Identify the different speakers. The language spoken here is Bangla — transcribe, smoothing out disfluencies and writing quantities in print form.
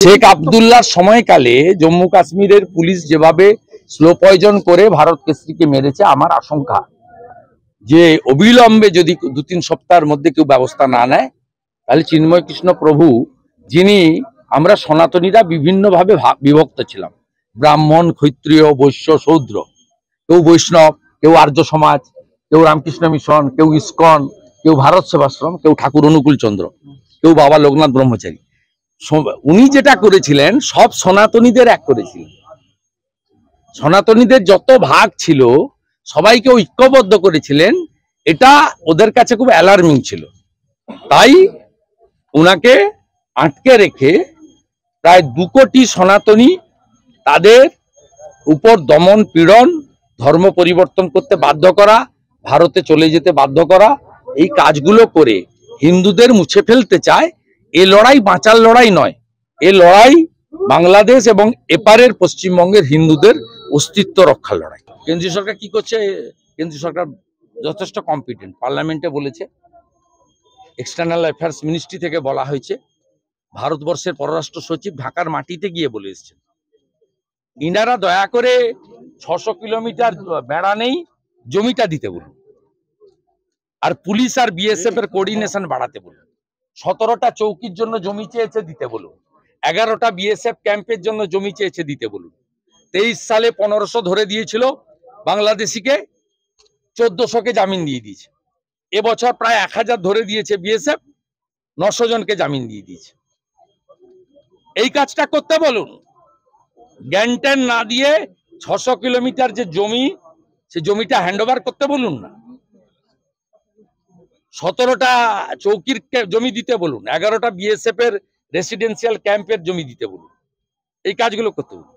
Speaker 1: শেখ আব্দুল্লাহর সময়কালে জম্মু কাশ্মীরের পুলিশ যেভাবে স্লো পয়জন করে ভারত কেশরীকে মেরেছে, আমার আশঙ্কা যে অবিলম্বে যদি 2-3 সপ্তাহের মধ্যে কেউ ব্যবস্থা না নেয়, তাহলে চিন্ময় কৃষ্ণ প্রভু, যিনি আমরা সনাতনীরা বিভিন্নভাবে বিভক্ত ছিলাম, ব্রাহ্মণ, ক্ষত্রিয়, বৈশ্য, শূদ্র, কেউ বৈষ্ণব, কেউ আর্য সমাজ, কেউ রামকৃষ্ণ মিশন, কেউ ইস্কন, কেউ ভারত সেবাশ্রম, কেউ ঠাকুর অনুকূল চন্দ্র, কেউ বাবা লোকনাথ ব্রহ্মচারী। উনি যেটা করেছিলেন সব সনাতনীদের এক করেছিলেন। সনাতনীদের যত ভাগ ছিল সবাইকে ঐক্যবদ্ধ করেছিলেন। এটা ওদের কাছে খুব অ্যালার্মিং ছিল। তাই উনাকে আটকে রেখে প্রায় 2 কোটি সনাতনী, তাদের উপর দমন পীড়ন, ধর্ম পরিবর্তন করতে বাধ্য করা, ভারতে চলে যেতে বাধ্য করা, এই কাজগুলো করে হিন্দুদের মুছে ফেলতে চায়। এ লড়াই বাঁচার লড়াই নয়, এ লড়াই বাংলাদেশ এবং এপারের পশ্চিমবঙ্গের হিন্দুদের অস্তিত্ব রক্ষার লড়াই। কেন্দ্রীয় সরকার কি করছে? কেন্দ্রীয় সরকার যথেষ্ট কম্পিটেন্ট। পার্লামেন্টে বলেছে, এক্সটার্নাল অ্যাফেয়ার্স মিনিস্ট্রি থেকে বলা হয়েছে, ভারতবর্ষের পররাষ্ট্র সচিব ঢাকার মাটিতে গিয়ে বলে এসেছেন, ইনারা দয়া করে 600 কিলোমিটার বেড়া নেই, জমিটা দিতে বলুন, আর পুলিশ আর বিএসএফ এর কোঅর্ডিনেশন বাড়াতে বলুন। 17টা চৌকির জন্য জমি চেয়েছে, দিতে বলুন। 11টা বিএসএফ ক্যাম্পের জন্য জমি চেয়েছে, দিতে বলুন। 23 সালে 1500 ধরে দিয়েছিল বাংলাদেশিকে, 1400কে জামিন দিয়ে দিয়েছে। এবছর প্রায় 1000 ধরে দিয়েছে বিএসএফ, 900 জনকে জামিন দিয়ে দিয়েছে। এই কাজটা করতে বলুন। জ্ঞান না দিয়ে 600 কিলোমিটার যে জমি, সে জমিটা হ্যান্ডওভার করতে বলুন না। 17টা চৌকির জমি দিতে বলুন, 11টা বিএসএফ এর রেসিডেন্সিয়াল ক্যাম্পের জমি দিতে বলুন। এই কাজগুলো করতে বলুন।